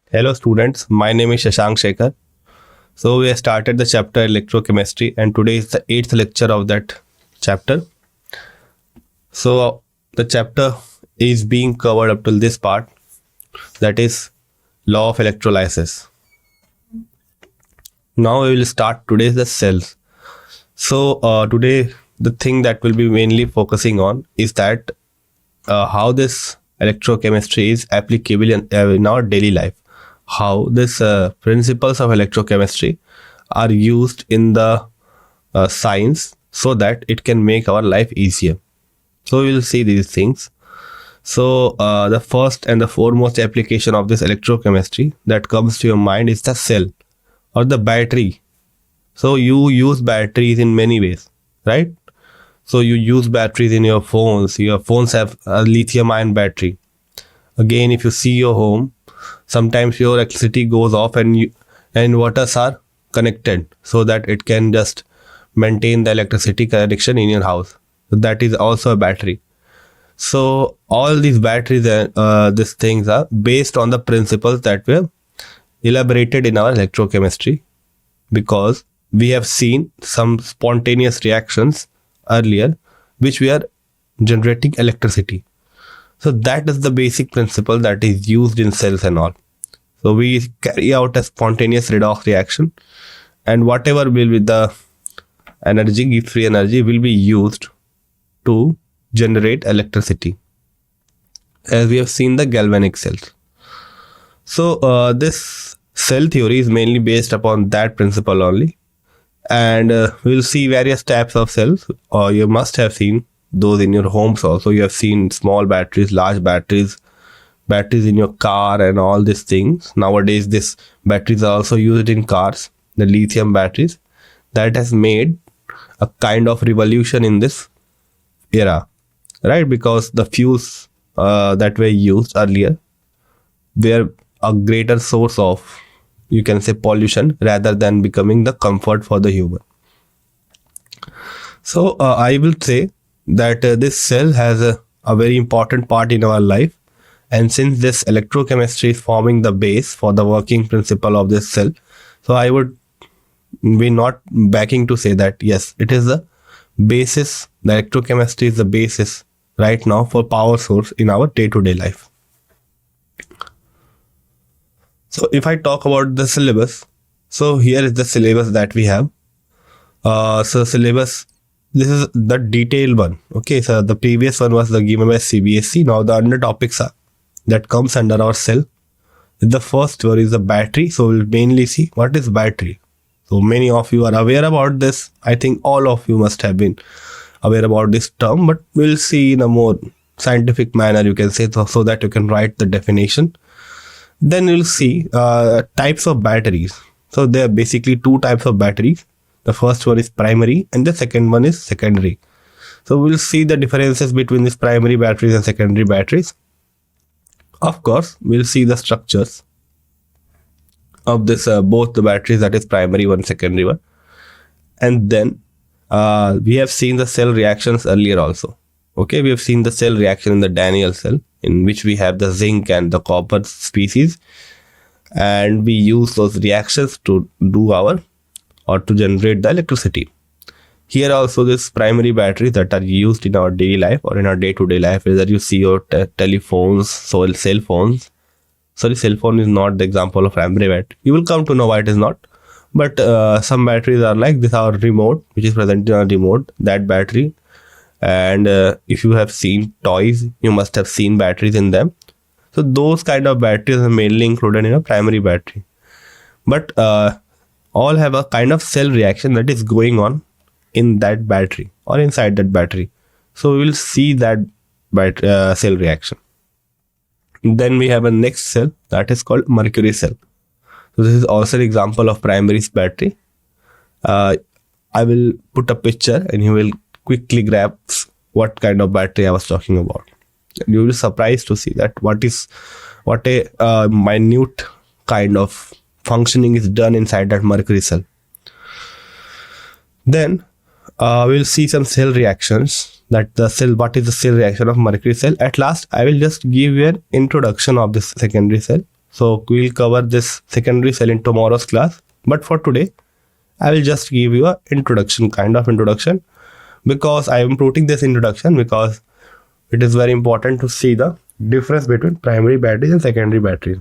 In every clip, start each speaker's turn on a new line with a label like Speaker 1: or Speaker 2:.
Speaker 1: Hello students, my name is Shashank Shekhar. So we have started the chapter Electrochemistry and today is the 8th lecture of that chapter. So the chapter is being covered up till this part, that is law of electrolysis. Now we will start today's the cells. So today the thing that we'll be mainly focusing on is that how this electrochemistry is applicable in our daily life. How this principles of electrochemistry are used in the science so that it can make our life easier. So we will see these things. So the first and the foremost application of this electrochemistry that comes to your mind is the cell or the battery. So you use batteries in many ways, right? So you use batteries in your phones. Your phones have a lithium ion battery. Again, if you see your home, sometimes your electricity goes off and inverters are connected so that it can just maintain the electricity connection in your house. So that is also a battery. So all these batteries and these things are based on the principles that were elaborated in our electrochemistry, because we have seen some spontaneous reactions earlier which we are generating electricity. So that is the basic principle that is used in cells and all. So we carry out a spontaneous redox reaction, and whatever will be the energy, free energy, will be used to generate electricity, as we have seen the galvanic cells. So this cell theory is mainly based upon that principle only, and we'll see various types of cells. Or you must have seen those in your homes also. You have seen small batteries, large batteries, batteries in your car, and all these things. Nowadays these batteries are also used in cars, the lithium batteries. That has made a kind of revolution in this era, right? Because the fuels that were used earlier were a greater source of, you can say, pollution rather than becoming the comfort for the human. So I will say that this cell has a very important part in our life, and since this electrochemistry is forming the base for the working principle of this cell, so I would be not backing to say that yes, it is the basis. The electrochemistry is the basis right now for power source in our day-to-day life. So if I talk about the syllabus, so here is the syllabus that we have. So syllabus, this is the detailed one. Okay, so the previous one was the given by CBSE. Now the under topics are that comes under our cell. The first one is the battery. So we'll mainly see what is battery. So many of you are aware about this. I think all of you must have been aware about this term, but we'll see in a more scientific manner, you can say, so that you can write the definition. Then you'll see types of batteries. So there are basically two types of batteries. The first one is primary and the second one is secondary. So we'll see the differences between these primary batteries and secondary batteries. Of course, we'll see the structures of this both the batteries, that is primary one, secondary one. And then we have seen the cell reactions earlier also. Okay, we have seen the cell reaction in the Daniell cell, in which we have the zinc and the copper species, and we use those reactions to do our or to generate the electricity. Here also this primary batteries that are used in our daily life or in our day-to-day life, whether you see your telephones, so cell phones. Sorry, cell phone is not the example of primary battery. You will come to know why it is not. But some batteries are like this, our remote, which is present in our remote, that battery. And if you have seen toys, you must have seen batteries in them. So those kind of batteries are mainly included in a primary battery. But all have a kind of cell reaction that is going on in that battery or inside that battery. So we will see that cell reaction. Then we have a next cell that is called mercury cell. So this is also an example of primary battery. I will put a picture and you will quickly grasp what kind of battery I was talking about. You will be surprised to see that what a minute kind of functioning is done inside that mercury cell. Then we'll see some cell reactions, that the cell, what is the cell reaction of mercury cell. At last I will just give you an introduction of this secondary cell So we'll cover this secondary cell in tomorrow's class. But for today, I will just give you a introduction, kind of introduction, because I am putting this introduction because it is very important to see the difference between primary batteries and secondary batteries.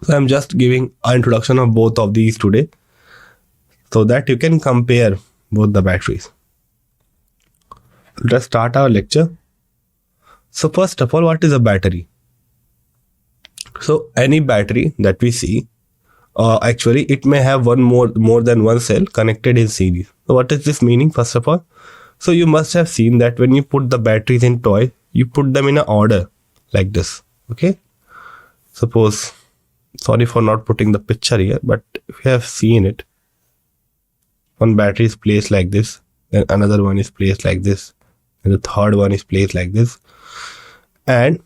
Speaker 1: So I'm just giving an introduction of both of these today so that you can compare both the batteries. Let's start our lecture. So first of all, what is a battery? So any battery that we see, actually it may have more than one cell connected in series. So what is this meaning? First of all, so you must have seen that when you put the batteries in toy, you put them in an order like this. Okay. Suppose, sorry for not putting the picture here, but if you have seen it, one battery is placed like this, then another one is placed like this, and the third one is placed like this, and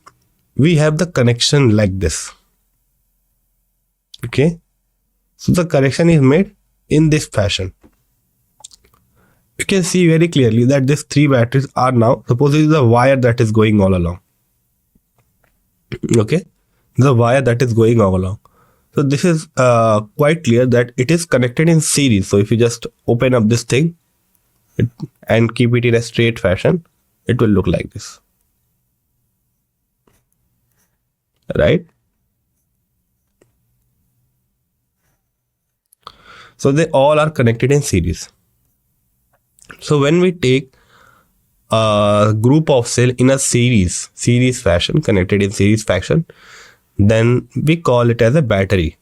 Speaker 1: we have the connection like this. Okay, so the connection is made in this fashion. You can see very clearly that these three batteries are now, suppose this is a wire that is going all along. Okay, the wire that is going all along. So this is quite clear that it is connected in series. So if you just open up this thing and keep it in a straight fashion, it will look like this. Right? So they all are connected in series. So when we take a group of cell in a series fashion, connected in series fashion, then we call it as a battery.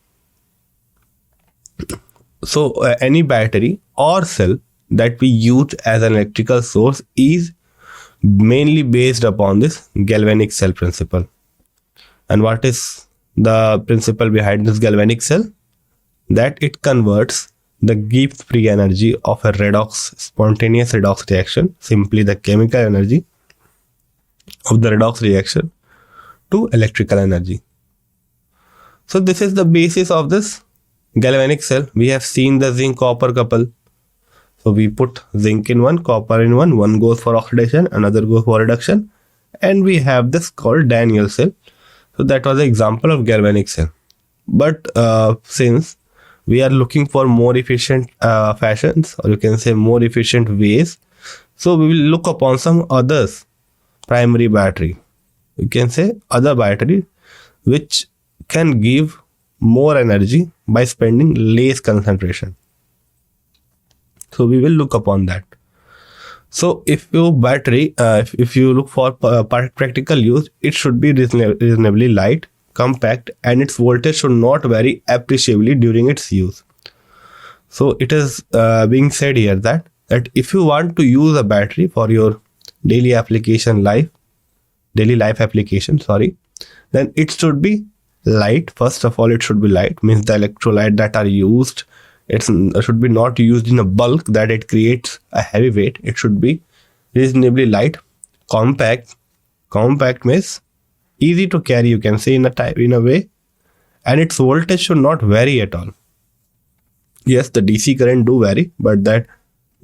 Speaker 1: So any battery or cell that we use as an electrical source is mainly based upon this galvanic cell principle. And what is the principle behind this galvanic cell? That it converts the Gibbs free energy of a spontaneous redox reaction, simply the chemical energy of the redox reaction, to electrical energy. So this is the basis of this galvanic cell. We have seen the zinc copper couple. So we put zinc in one, copper in one goes for oxidation, another goes for reduction, and we have this called Daniell cell. So that was an example of galvanic cell. But since we are looking for more efficient fashions, or you can say more efficient ways, so we will look upon some others primary battery. You can say other battery which can give more energy by spending less concentration. So we will look upon that. So if your battery, if you look for practical use, it should be reasonably light, compact, and its voltage should not vary appreciably during its use. So it is being said here that if you want to use a battery for your daily life application, then it should be light. First of all, it should be light, means the electrolyte that are used, it should be not used in a bulk that it creates a heavy weight. It should be reasonably light, compact means easy to carry, you can say in a way, and its voltage should not vary at all. Yes, the DC current do vary, but that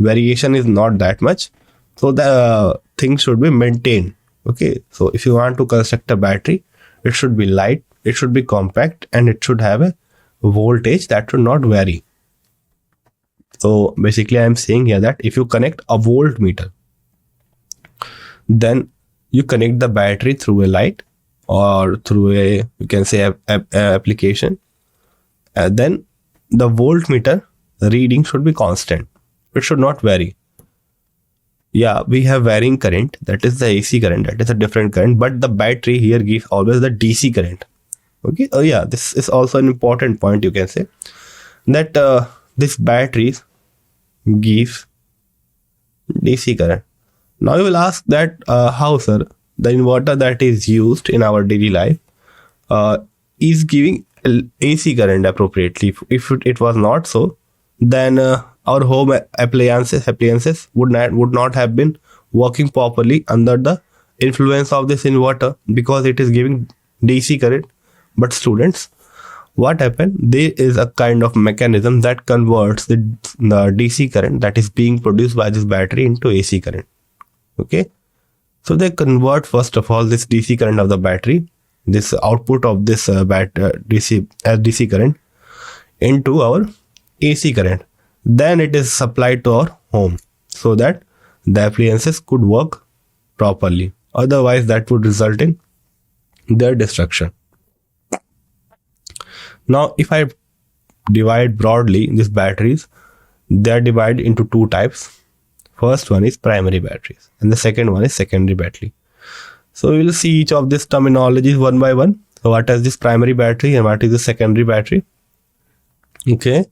Speaker 1: variation is not that much. So the thing should be maintained. Okay, so if you want to construct a battery, it should be light, it should be compact, and it should have a voltage that should not vary. So basically I am saying here that if you connect a voltmeter, then you connect the battery through a light or through a, you can say, a application, and then the voltmeter reading should be constant. It should not vary. Yeah, we have varying current, that is the AC current, that is a different current, but the battery here gives always the DC current. Okay, oh yeah, this is also an important point, you can say, that this batteries gives DC current. Now you will ask that how, sir, the inverter that is used in our daily life is giving AC current appropriately. If it was not so, then our home appliances would not have been working properly under the influence of this inverter, because it is giving DC current. But students, what happened? There is a kind of mechanism that converts the DC current that is being produced by this battery into AC current. Okay, so they convert first of all this DC current of the battery this output of this DC current into our AC current. Then it is supplied to our home so that the appliances could work properly. Otherwise, that would result in their destruction. Now, if I divide broadly these batteries, they are divided into two types. First one is primary batteries and the second one is secondary battery. So we will see each of these terminologies one by one. So what is this primary battery and what is the secondary battery? Okay.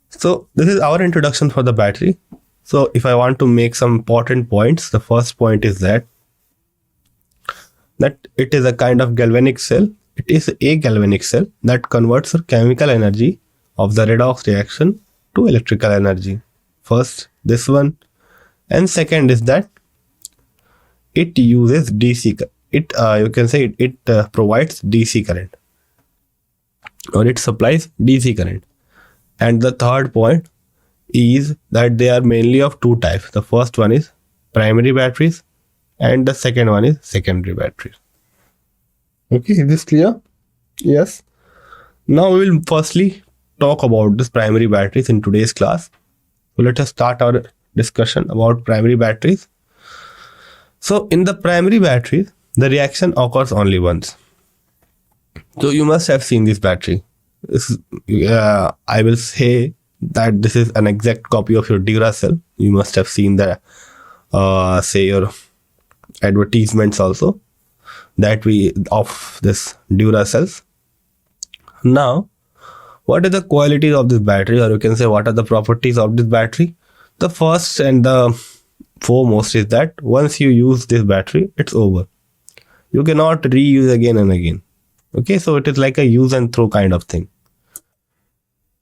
Speaker 1: So this is our introduction for the battery. So if I want to make some important points, the first point is that it is a kind of galvanic cell. It is a galvanic cell that converts the chemical energy of the redox reaction to electrical energy. First, this one. And second is that it uses DC. You can say it provides DC current, or it supplies DC current. And the third point is that they are mainly of two types. The first one is primary batteries and the second one is secondary batteries. Okay, is this clear? Yes. Now we will firstly talk about this primary batteries in today's class. So let us start our discussion about primary batteries. So in the primary batteries, the reaction occurs only once. So you must have seen this battery. I will say that this is an exact copy of your Duracell. You must have seen the say your advertisements also that of this Duracells. Now, what are the qualities of this battery, or you can say what are the properties of this battery? The first and the foremost is that once you use this battery, it's over. You cannot reuse again and again. Okay, so it is like a use and throw kind of thing.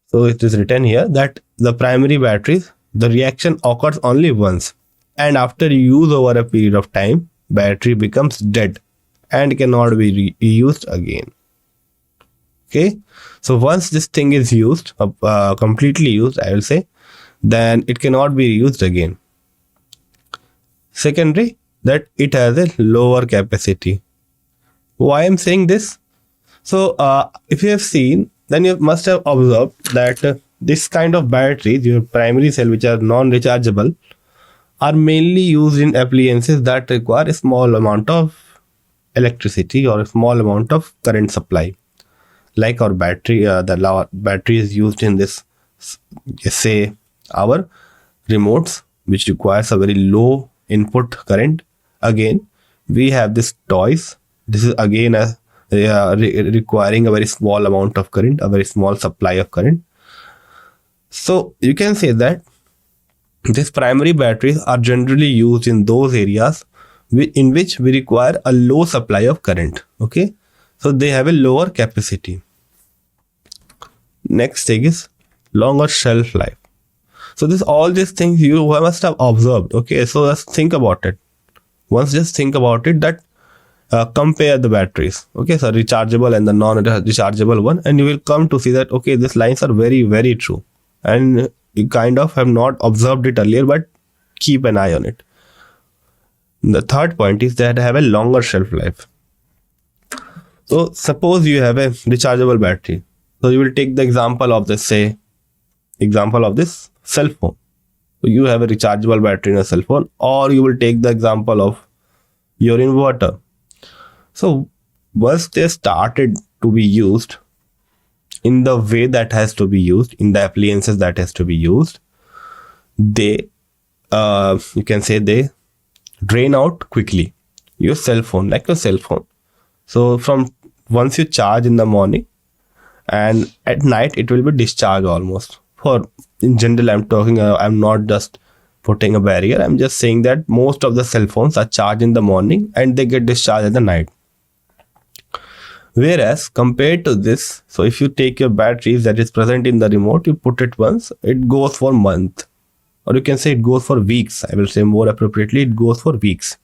Speaker 1: So it is written here that the primary batteries, the reaction occurs only once, and after use over a period of time, battery becomes dead and cannot be reused again. Okay, so once this thing is used, completely used, I will say, then it cannot be reused again. Secondary, that it has a lower capacity. Why I'm saying this? So if you have seen, then you must have observed that this kind of batteries, your primary cell, which are non-rechargeable, are mainly used in appliances that require a small amount of electricity or a small amount of current supply. Like our battery, the battery is used in this, say, our remotes, which requires a very low input current. Again, we have this toys. This is again requiring a very small amount of current, a very small supply of current. So you can say that these primary batteries are generally used in those areas in which we require a low supply of current. Okay, so they have a lower capacity. Next thing is longer shelf life. So all these things you must have observed. Okay, so let's think about it. Once just think about it, that compare the batteries. Okay, so rechargeable and the non-rechargeable one, and you will come to see that okay, these lines are very, very true, and you kind of have not observed it earlier, but keep an eye on it. The third point is that they have a longer shelf life. So suppose you have a rechargeable battery. So you will take the example of this, example of this cell phone. So you have a rechargeable battery in a cell phone, or you will take the example of your inverter. So once they started to be used in the way that has to be used, in the appliances that has to be used, they, you can say they drain out quickly. Your cell phone, like your cell phone. So from once you charge in the morning, and at night it will be discharged almost. For in general, I'm talking, I'm not just putting a barrier, I'm just saying that most of the cell phones are charged in the morning and they get discharged at the night. Whereas compared to this, so if you take your batteries that is present in the remote, you put it once, it goes for a month, or you can say it goes for weeks. I will say more appropriately, it goes for weeks.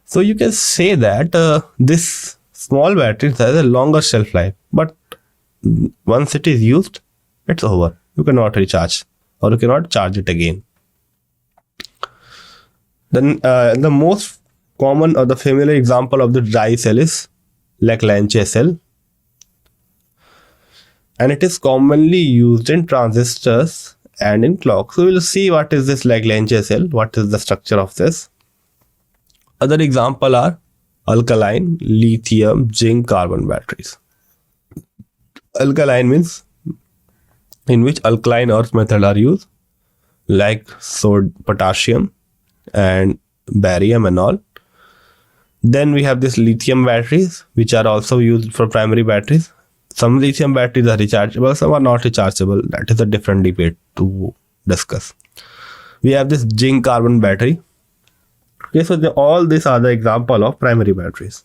Speaker 1: So you can say that this small battery has a longer shelf life, but once it is used, it's over. You cannot recharge, or you cannot charge it again. Then the most common or the familiar example of the dry cell is Lagrange cell, and it is commonly used in transistors and in clocks. So we'll see what is this Lagrange cell, what is the structure of this. Other example are alkaline, lithium, zinc, carbon batteries. Alkaline means in which alkaline earth method are used, like potassium and barium and all. Then we have this lithium batteries, which are also used for primary batteries. Some lithium batteries are rechargeable, some are not rechargeable. That is a different debate to discuss. We have this zinc carbon battery. Okay, so all these are the example of primary batteries.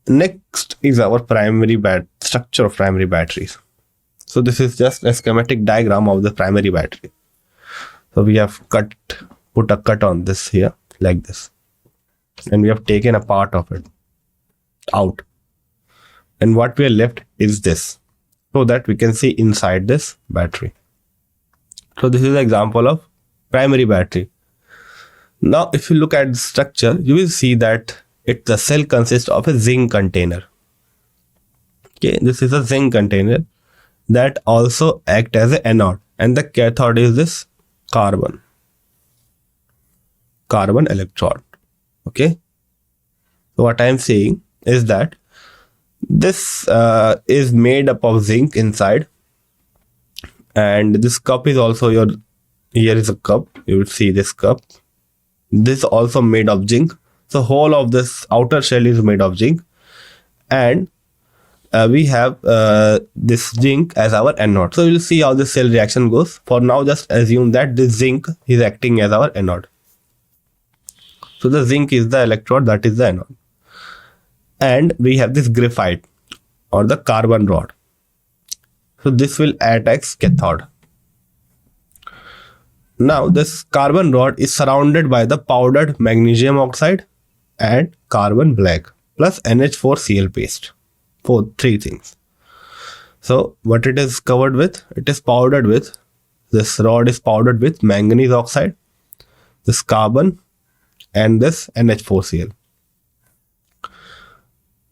Speaker 1: Next is our primary structure of primary batteries. So this is just a schematic diagram of the primary battery. So we have put a cut on this here like this, and we have taken a part of it out, and what we are left is this, so that we can see inside this battery. So this is an example of primary battery. Now if you look at the structure, you will see that the cell consists of a zinc container. Okay, this is a zinc container that also act as an anode, and the cathode is this carbon electrode. Okay, so what I am saying is that this is made up of zinc inside, and this cup is also here is a cup. You will see this cup. This also made of zinc. So whole of this outer shell is made of zinc, and we have this zinc as our anode. So we'll see how this cell reaction goes. For now, just assume that this zinc is acting as our anode. So the zinc is the electrode, that is the anode. And we have this graphite or the carbon rod. So this will act as cathode. Now this carbon rod is surrounded by the powdered magnesium oxide and carbon black plus NH4Cl paste. Three things. So what it is covered with? It is powdered with, this rod is powdered with manganese oxide, this carbon, and this NH4Cl.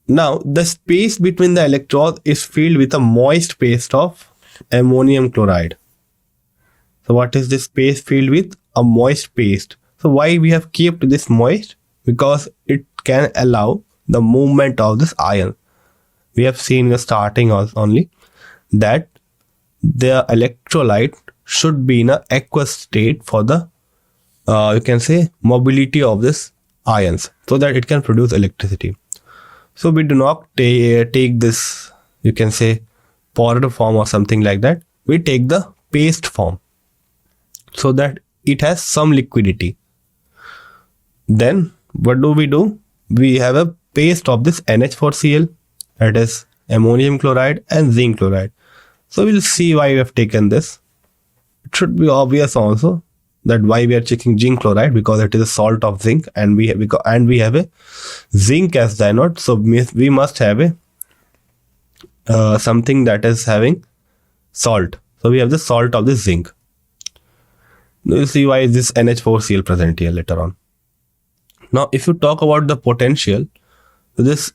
Speaker 1: Now the space between the electrodes is filled with a moist paste of ammonium chloride. So what is this space filled with? A moist paste. So why we have kept this moist? Because it can allow the movement of this ion. We have seen in the starting only that the electrolyte should be in an aqueous state for the you can say mobility of this ions, so that it can produce electricity. So we do not take this, you can say, powder form or something like that. We take the paste form so that it has some liquidity. Then what do? We have a paste of this NH4Cl, that is ammonium chloride and zinc chloride. So we'll see why we have taken this. It should be obvious also that why we are taking zinc chloride, because it is a salt of zinc, and we have a zinc as the anode. So we must have a something that is having salt. So we have the salt of the zinc. We'll see why is this NH4Cl present here later on. Now if you talk about the potential, this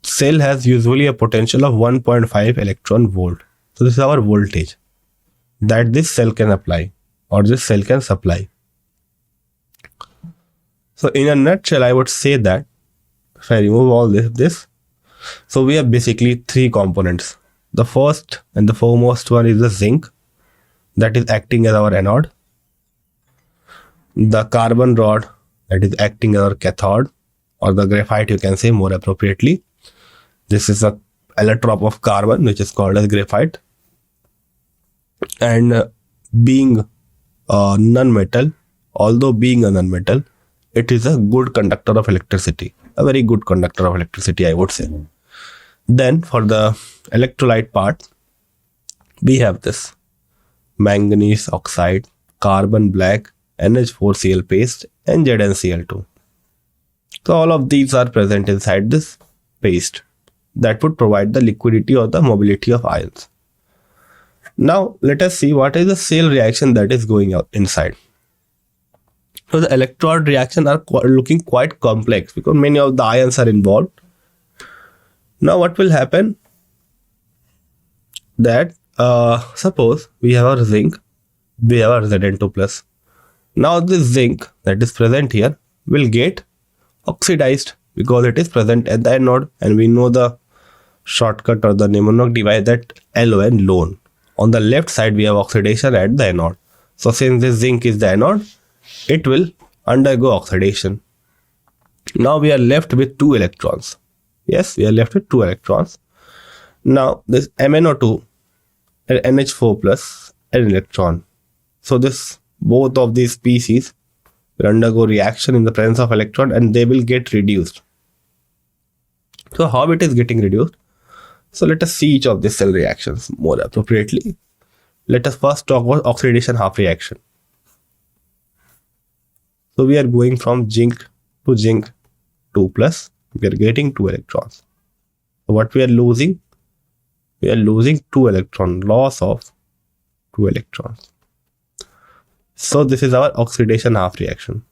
Speaker 1: cell has usually a potential of 1.5 electron volt. So this is our voltage that this cell can apply, or this cell can supply. So in a nutshell, I would say that if I remove all this, so we have basically three components. The first and the foremost one is the zinc, that is acting as our anode. The carbon rod, that is acting as our cathode, or the graphite, you can say more appropriately. This is a allotrope of carbon, which is called as graphite. And being a non-metal, although being a non-metal, it is a good conductor of electricity, a very good conductor of electricity, I would say. Then for the electrolyte part, we have this manganese oxide, carbon black, NH4Cl paste, and ZnCl2. So all of these are present inside this paste that would provide the liquidity or the mobility of ions. Now let us see what is the cell reaction that is going out inside. So the electrode reaction are looking quite complex because many of the ions are involved. Now what will happen that suppose we have our zinc, we have our Zn2 plus. Now this zinc that is present here will get oxidized because it is present at the anode, and we know the shortcut or the mnemonic device that LON, lone. On the left side we have oxidation at the anode. So since this zinc is the anode, it will undergo oxidation. Now we are left with 2 electrons. Yes, we are left with 2 electrons. Now this MnO2 and NH4 plus an electron. So this both of these species will undergo reaction in the presence of electron and they will get reduced. So how it is getting reduced? So let us see each of these cell reactions more appropriately. Let us first talk about oxidation half reaction. So we are going from zinc to zinc 2 plus. We are getting 2 electrons. So what we are losing? We are losing 2 electrons, loss of 2 electrons. So this is our oxidation half reaction.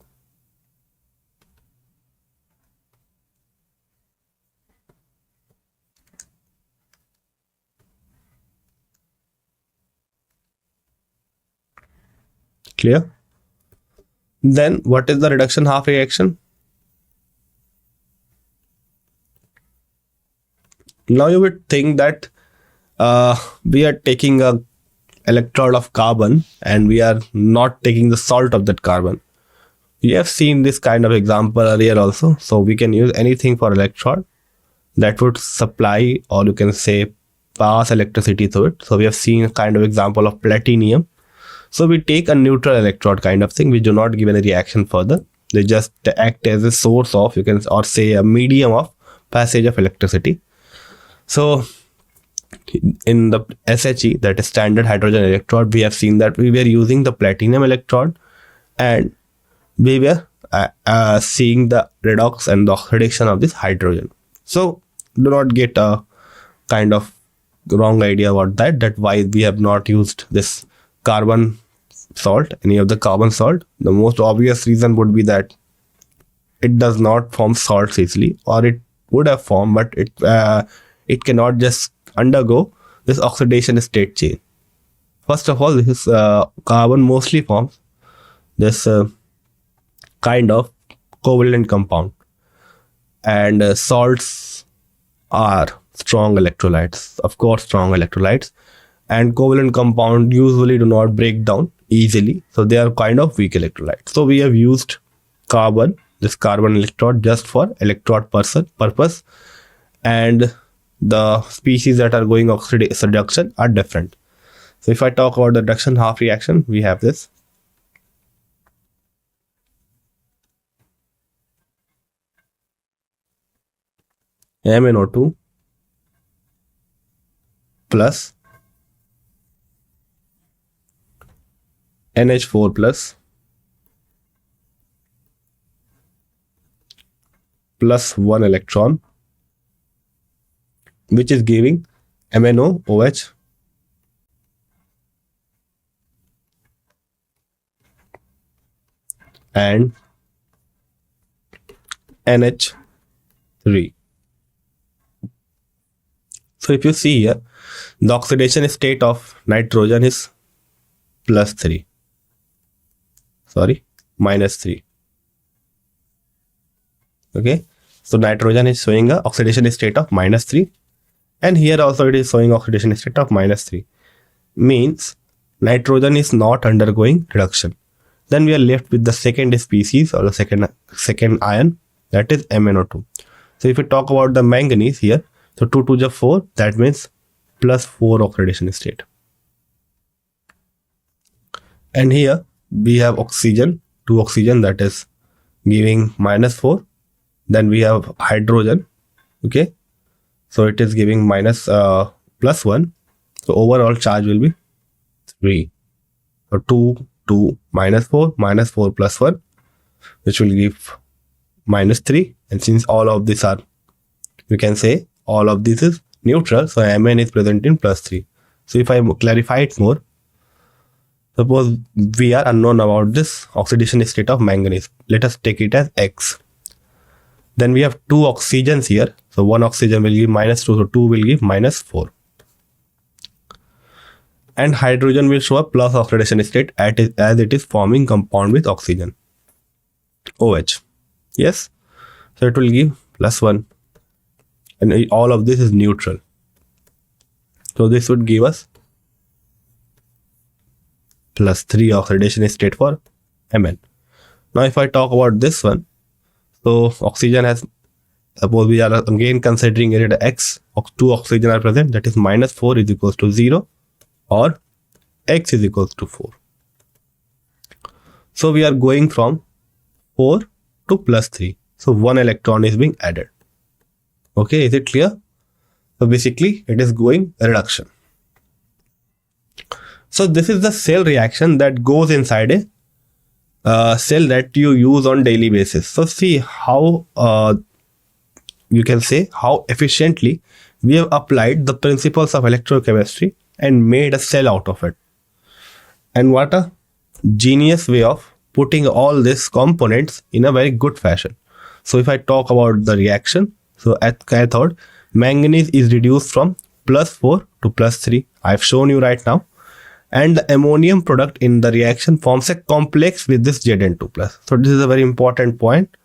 Speaker 1: Clear? Then what is the reduction half reaction? Now you would think that we are taking a electrode of carbon and we are not taking the salt of that carbon. We have seen this kind of example earlier also. So we can use anything for electrode that would supply, or you can say pass electricity through it. So we have seen a kind of example of platinum. So we take a neutral electrode kind of thing. We do not give any reaction further. They just act as a source of, you can, or say a medium of passage of electricity. So in the SHE, that is standard hydrogen electrode, we have seen that we were using the platinum electrode and we were seeing the redox and the oxidation of this hydrogen. So do not get a kind of wrong idea about that why we have not used this carbon salt, any of the carbon salt. The most obvious reason would be that it does not form salts easily, or it would have formed, but it cannot just undergo this oxidation state change. First of all, this carbon mostly forms this kind of covalent compound, and salts are strong electrolytes, of course strong electrolytes, and covalent compound usually do not break down easily, so they are kind of weak electrolytes. So we have used carbon, this carbon electrode, just for electrode purpose, and the species that are going oxidation reduction are different. So if I talk about the reduction half reaction, we have this. MnO2 plus NH4 plus 1 electron, which is giving MnOH and NH3. So if you see here, the oxidation state of nitrogen is -3. Okay, so nitrogen is showing a oxidation state of -3, and here also it is showing oxidation state of -3. Means nitrogen is not undergoing reduction. Then we are left with the second species, or the second ion, that is MnO2. So if we talk about the manganese here, so 2 to the 4, that means +4 oxidation state. And here we have oxygen, 2 oxygen, that is giving -4. Then we have hydrogen. Okay, so it is giving +1. So overall charge will be 3. So 2 to -4, -4 plus 1, which will give -3. And since all of these are, we can say all of this is neutral, so Mn is present in +3. So if I clarify it more, Suppose we are unknown about this oxidation state of manganese. Let us take it as X. Then we have two oxygens here. So one oxygen will give -2, so 2 will give -4. And hydrogen will show a plus oxidation state as it is forming compound with oxygen, OH. Yes, so it will give +1, and all of this is neutral. So this would give us +3 oxidation state for Mn. Now if I talk about this one, so oxygen has, suppose we are again considering it at X, 2 oxygen are present, that is -4 is equals to 0, or X is equals to 4. So we are going from 4 to +3. So 1 electron is being added. Okay, is it clear? So basically it is going reduction. So this is the cell reaction that goes inside a cell that you use on daily basis. So see how you can say how efficiently we have applied the principles of electrochemistry and made a cell out of it. And what a genius way of putting all these components in a very good fashion. So if I talk about the reaction, so at cathode, manganese is reduced from +4 to +3. I've shown you right now. And the ammonium product in the reaction forms a complex with this Zn2+. So this is a very important point,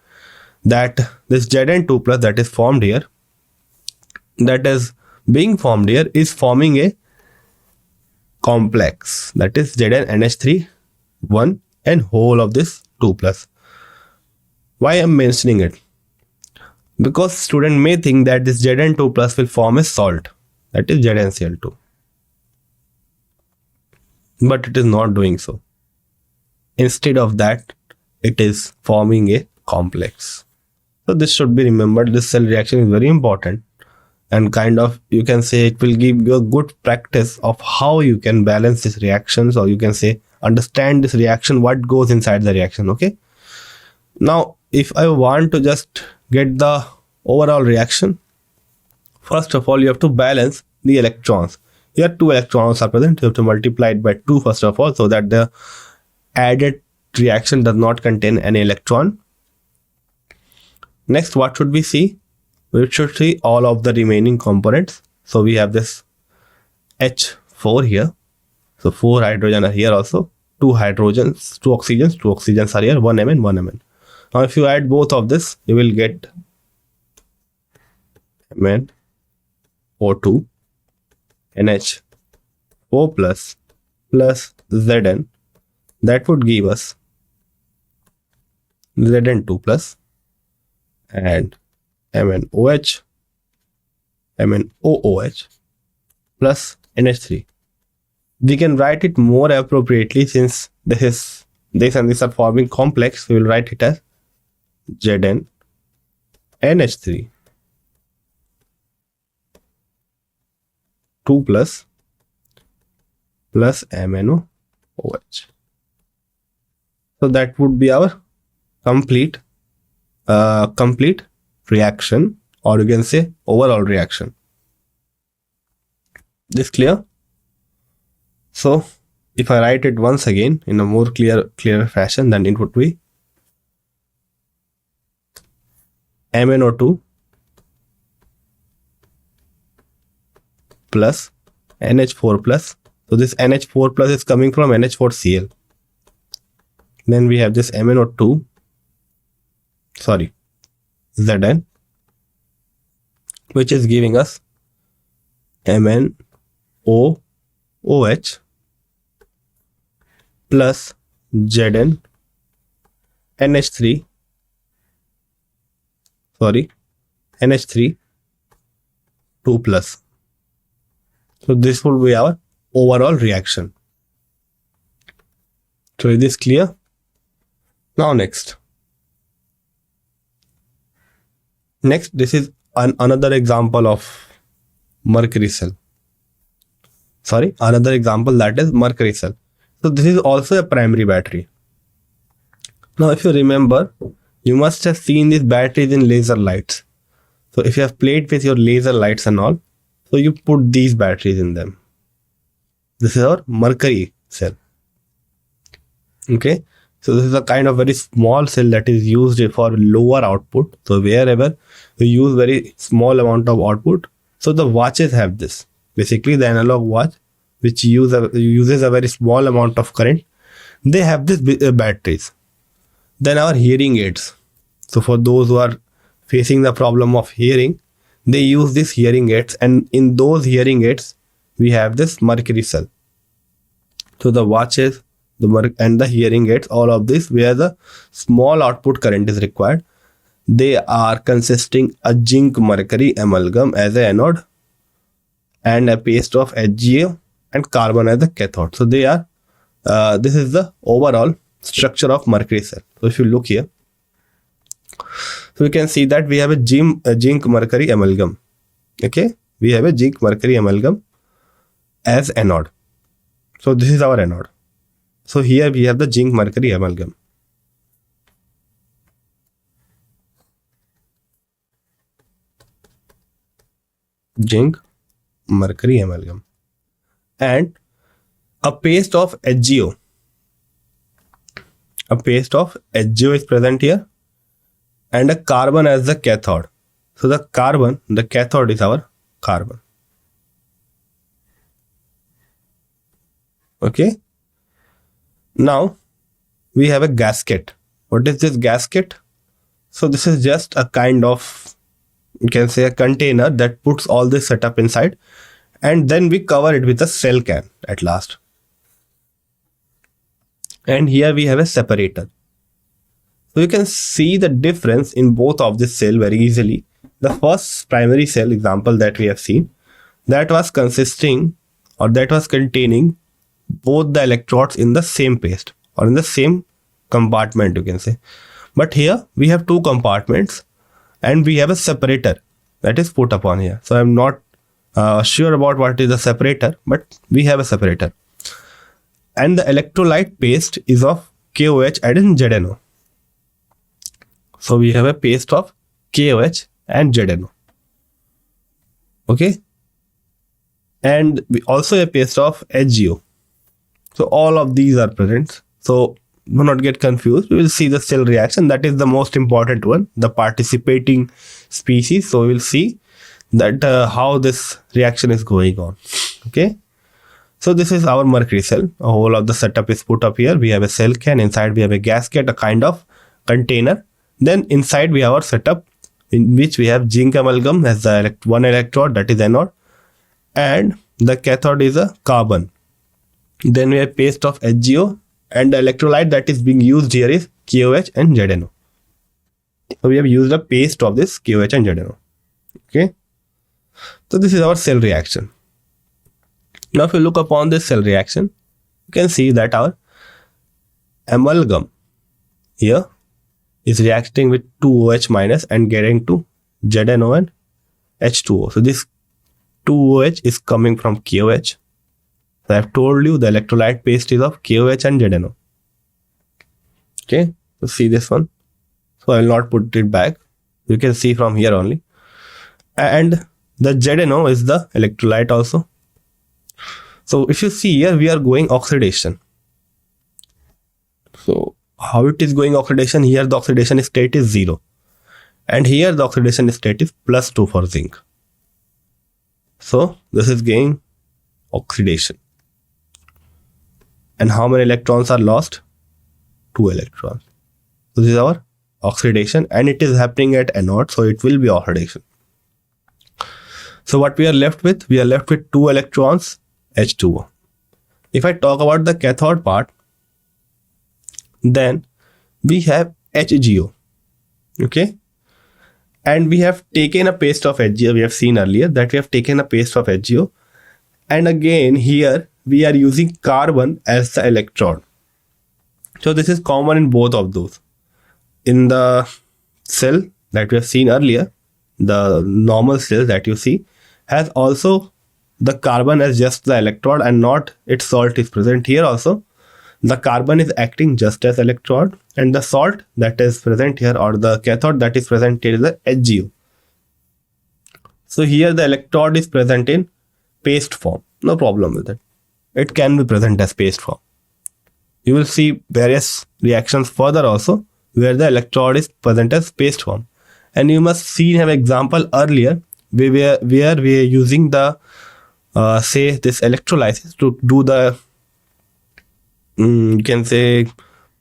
Speaker 1: that this Zn2+ that is formed here, that is being formed here, is forming a complex, that is ZnNH3 1 and whole of this 2+. Why I'm mentioning it? Because student may think that this Zn2+ will form a salt, that is ZnCl2. But it is not doing so. Instead of that, it is forming a complex. So this should be remembered. This cell reaction is very important, and kind of, you can say, it will give you a good practice of how you can balance these reactions, or you can say understand this reaction, what goes inside the reaction. Okay. Now, if I want to just get the overall reaction, first of all, you have to balance the electrons. Here 2 electrons are present. You have to multiply it by 2 first of all, so that the added reaction does not contain any electron. Next, what should we see? We should see all of the remaining components. So we have this H4 here. So 4 hydrogen are here also. 2 hydrogens, 2 oxygens, 2 oxygens are here. 1 Mn, 1 Mn. Now if you add both of this, you will get MnO2 NH4 plus Zn. That would give us Zn2 plus and MnOH, MnOOH plus NH3. We can write it more appropriately, since this and this are forming complex. We will write it as ZnNH3 2 plus MnOH. So that would be our complete reaction, or you can say overall reaction. This clear? So if I write it once again in a more clearer fashion, then it would be MnO2 plus NH4 plus. So this NH4 plus is coming from NH4Cl. Then we have this MnO2, Zn, which is giving us MnOOH plus Zn NH3 2 plus. So this will be our overall reaction. So is this clear? Now next, this is another example of mercury cell. Another example, that is mercury cell. So this is also a primary battery. Now if you remember, you must have seen these batteries in laser lights. So if you have played with your laser lights and all, so you put these batteries in them. This is our mercury cell. Okay, so this is a kind of very small cell that is used for lower output. So wherever we use very small amount of output, so the watches have this. Basically, the analog watch, which uses a very small amount of current, they have this batteries. Then our hearing aids. So for those who are facing the problem of hearing, they use this hearing aids, and in those hearing aids, we have this mercury cell. So the watches, and the hearing aids, all of this where the small output current is required, they are consisting a zinc mercury amalgam as a anode and a paste of HgO and carbon as a cathode. So they are this is the overall structure of mercury cell. So if you look here, so we can see that we have a zinc mercury amalgam. Okay, we have a zinc mercury amalgam as anode. So this is our anode. So here we have the zinc mercury amalgam. Zinc mercury amalgam and a paste of HgO. A paste of HgO is present here and a carbon as the cathode. So the cathode is our carbon. Okay. Now we have a gasket. What is this gasket? So this is just a kind of, you can say, a container that puts all this setup inside, and then we cover it with a cell can at last. And here we have a separator. So you can see the difference in both of this cell very easily. The first primary cell example that we have seen, that was containing both the electrodes in the same paste or in the same compartment, you can say. But here we have two compartments and we have a separator that is put upon here. So I'm not sure about what is a separator, but we have a separator. And the electrolyte paste is of KOH and ZNO. So we have a paste of KOH and ZNO. Okay. And we also have a paste of HgO. So all of these are present. So do not get confused. We will see the cell reaction. That is the most important one, the participating species. So we will see that how this reaction is going on. Okay. So this is our mercury cell. A whole of the setup is put up here. We have a cell can. Inside we have a gasket, a kind of container. Then inside we have our setup in which we have zinc amalgam as the one electrode, that is anode, and the cathode is a carbon. Then we have paste of HgO, and the electrolyte that is being used here is KOH and ZNO. So we have used a paste of this KOH and ZNO. Okay. So this is our cell reaction. Now if you look upon this cell reaction, you can see that our amalgam here is reacting with 2OH minus and getting to ZNO and H2O. So this 2OH is coming from KOH. So I have told you the electrolyte paste is of KOH and ZNO. Okay, so see this one. So I will not put it back. You can see from here only. And the ZNO is the electrolyte also. So if you see here, we are going oxidation. So how it is going oxidation? Here the oxidation state is 0. And here the oxidation state is +2 for zinc. So this is going oxidation. And how many electrons are lost? 2 electrons. So this is our oxidation, and it is happening at anode, so it will be oxidation. So what we are left with? We are left with 2 electrons, H2O. If I talk about the cathode part, then we have HgO. Okay. And we have taken a paste of HgO. We have seen earlier that we have taken a paste of HgO. And again, here we are using carbon as the electrode. So this is common in both of those. In the cell that we have seen earlier, the normal cell that you see has also the carbon as just the electrode and not its salt is present. Here also the carbon is acting just as electrode, and the salt that is present here, or the cathode that is present here, is the HgO. So here the electrode is present in paste form. No problem with it. It can be present as paste form. You will see various reactions further also where the electrode is present as paste form. And you must see an example earlier where we are using the say this electrolysis to do the you can say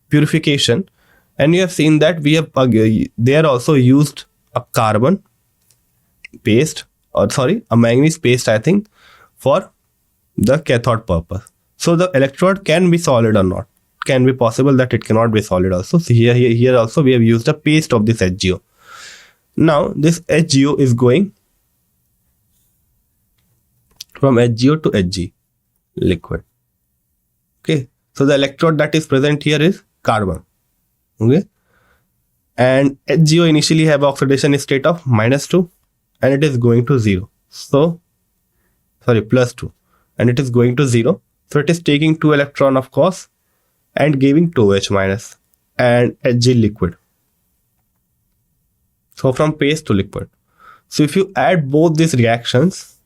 Speaker 1: purification, and you have seen that we have they are also used a carbon paste, or sorry, a manganese paste, I think, for the cathode purpose. So the electrode can be solid or not. Can be possible that it cannot be solid also. So here also we have used a paste of this HGO. Now this HGO is going from HGO to Hg liquid. Okay, so the electrode that is present here is carbon. Okay, and HGO initially have oxidation state of -2 and it is going to 0. So sorry, +2, and it is going to 0. So it is taking 2 electron of course and giving 2H minus and Hg liquid. So from paste to liquid. So if you add both these reactions,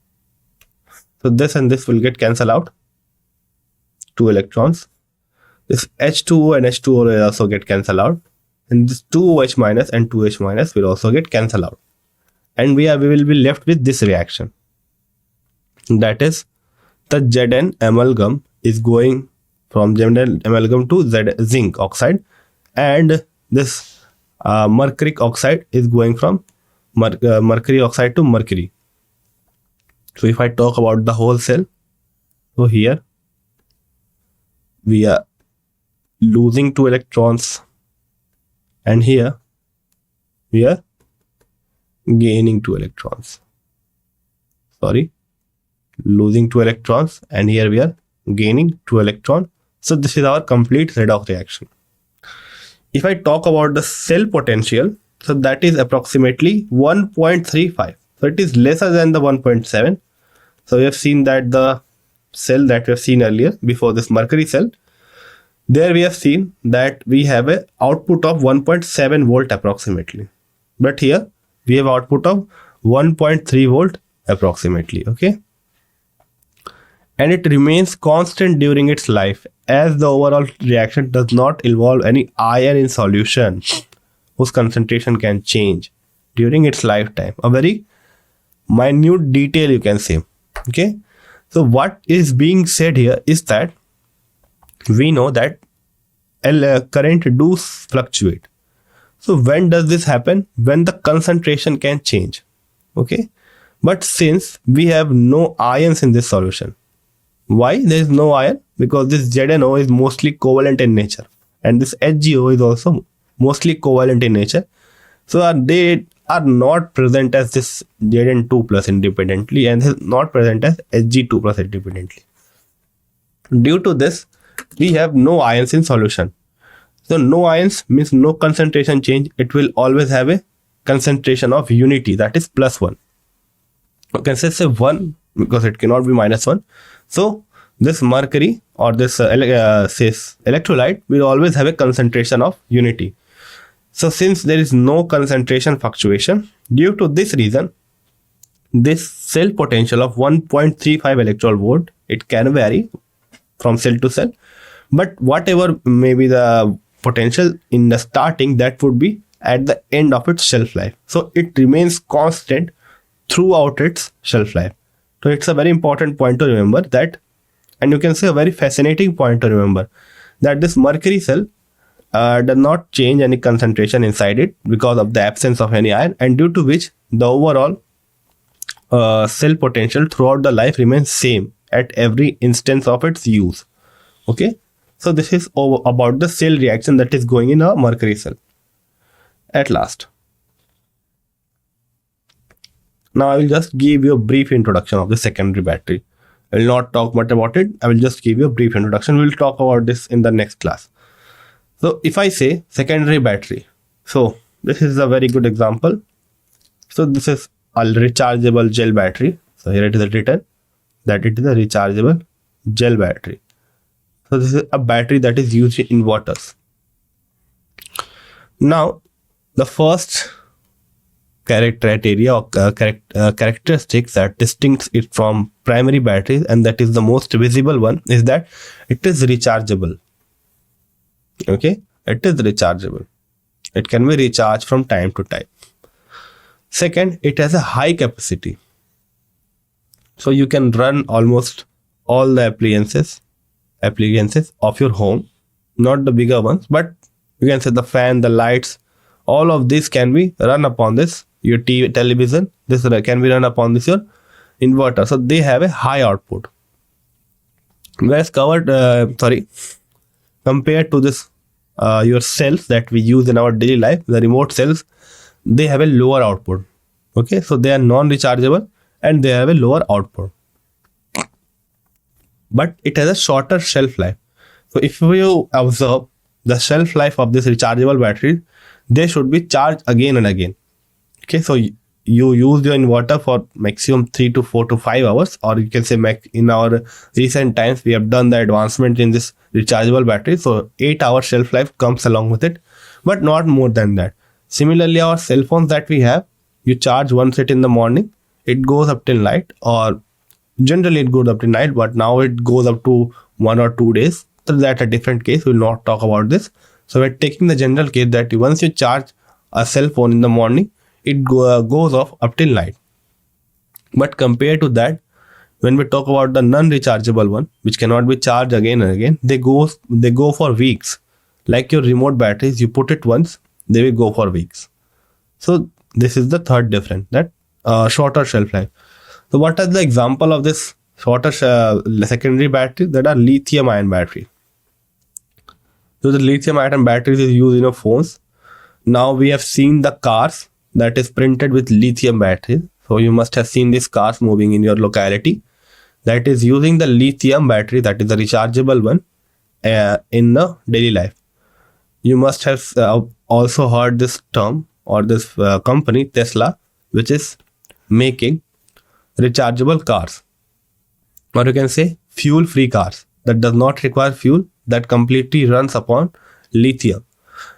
Speaker 1: so this and this will get cancelled out, 2 electrons. This H2O and H2O will also get cancelled out, and this 2OH minus and 2H minus will also get cancelled out, and we will be left with this reaction. That is, the Zn amalgam is going from Zn amalgam to zinc oxide, and this mercuric oxide is going from mercury oxide to mercury. So if I talk about the whole cell, so here we are losing 2 electrons, and here we are gaining 2 electrons. Sorry, losing 2 electrons, and here we are gaining 2 electrons. So this is our complete redox reaction. If I talk about the cell potential, so that is approximately 1.35. So it is lesser than the 1.7. So we have seen that the cell that we have seen earlier before this mercury cell, there we have seen that we have a output of 1.7 volt approximately, but here we have output of 1.3 volt approximately. Okay, and it remains constant during its life as the overall reaction does not involve any ion in solution whose concentration can change during its lifetime. A very minute detail, you can say. Okay, so what is being said here is that we know that current do fluctuate. So when does this happen? When the concentration can change. Okay, but since we have no ions in this solution, why there is no ion? Because this ZNO is mostly covalent in nature, and this HGO is also mostly covalent in nature. So they are not present as this Zn2 plus independently, and is not present as Hg2 plus independently. Due to this, we have no ions in solution. So no ions means no concentration change. It will always have a concentration of unity, that is +1. You can say 1 because it cannot be -1. So this mercury or this electrolyte will always have a concentration of unity. So since there is no concentration fluctuation, due to this reason, this cell potential of 1.35 electron volt, it can vary from cell to cell, but whatever may be the potential in the starting, that would be at the end of its shelf life. So it remains constant throughout its shelf life. So it's a very important point to remember that, and you can say a very fascinating point to remember, that this mercury cell does not change any concentration inside it because of the absence of any ion, and due to which the overall cell potential throughout the life remains same at every instance of its use. Okay, so this is about the cell reaction that is going in a mercury cell. At last, now I will just give you a brief introduction of the secondary battery. I will not talk much about it. I will just give you a brief introduction. We will talk about this in the next class. So if I say secondary battery, so this is a very good example. So this is a rechargeable gel battery. So here it is written that it is a rechargeable gel battery. So this is a battery that is used in inverters. Now the first criteria or characteristics that distinguish it from primary batteries, and that is the most visible one, is that it is rechargeable. Okay, it is rechargeable. It can be recharged from time to time. Second, it has a high capacity. So you can run almost all the appliances of your home, not the bigger ones, but you can say the fan, the lights, all of this can be run upon this, your TV, television, this can be run upon this, your inverter. So they have a high output. Whereas compared to this, your cells that we use in our daily life, the remote cells, they have a lower output. Okay, so they are non-rechargeable and they have a lower output. But it has a shorter shelf life. So if you observe the shelf life of this rechargeable battery, they should be charged again and again. Okay, so you use your inverter for maximum 3 to 4 to 5 hours, or you can say in our recent times we have done the advancement in this rechargeable battery, so 8-hour shelf life comes along with it, but not more than that. Similarly, our cell phones that we have, you charge once it in the morning, it goes up till night, or generally it goes up till night, but now it goes up to 1 or 2 days. So that's a different case, we'll not talk about this. So we're taking the general case that once you charge a cell phone in the morning, it goes off up till night. But compared to that, when we talk about the non-rechargeable one, which cannot be charged again and again, they go for weeks. Like your remote batteries, you put it once, they will go for weeks. So this is the third difference, that shorter shelf life. So what are the example of this shorter secondary battery? That are lithium ion battery. So the lithium ion batteries is used in your phones. Now we have seen the cars that is printed with lithium batteries. So you must have seen these cars moving in your locality that is using the lithium battery, that is the rechargeable one, in the daily life. You must have also heard this term or this company Tesla, which is making rechargeable cars, or you can say fuel-free cars that does not require fuel, that completely runs upon lithium.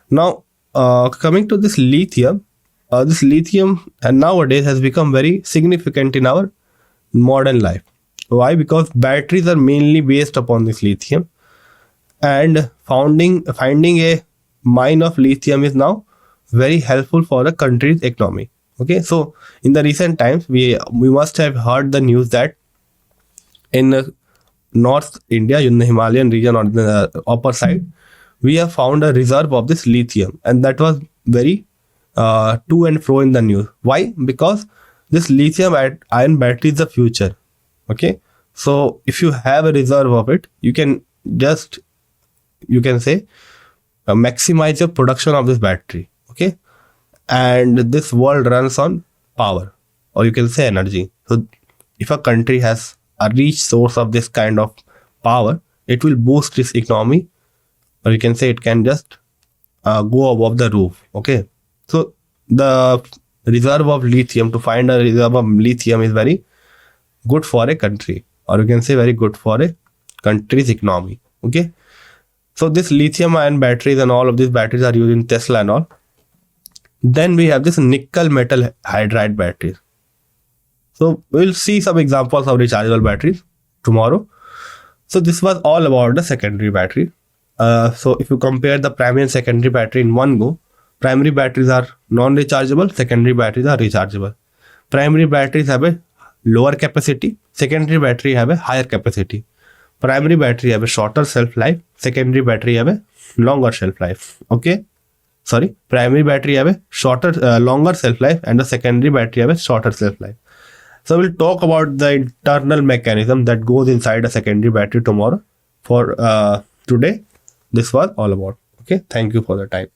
Speaker 1: Now coming to this lithium and nowadays has become very significant in our modern life. Why? Because batteries are mainly based upon this lithium, and finding a mine of lithium is now very helpful for a country's economy. Okay, so in the recent times we must have heard the news that in North India, in the Himalayan region on the upper side, we have found a reserve of this lithium, and that was very to and fro in the news. Why? Because this lithium ion battery is the future. Okay, so if you have a reserve of it, you can say maximize your production of this battery. Okay, and this world runs on power, or you can say energy. So if a country has a rich source of this kind of power, it will boost its economy, or you can say it can just go above the roof. Okay, so the reserve of lithium, to find a reserve of lithium is very good for a country, or you can say very good for a country's economy. Okay, so this lithium ion batteries and all of these batteries are used in Tesla and all. Then we have this nickel metal hydride batteries. So we'll see some examples of rechargeable batteries tomorrow. So this was all about the secondary battery. So if you compare the primary and secondary battery in one go, primary batteries are non-rechargeable, secondary batteries are rechargeable. Primary batteries have a lower capacity, secondary battery have a higher capacity. Primary battery have a shorter shelf life, secondary battery have a longer shelf life. Okay, sorry, primary battery have a longer shelf life, and the secondary battery have a shorter shelf life. So we'll talk about the internal mechanism that goes inside a secondary battery tomorrow. For today, this was all about. Okay, thank you for the time.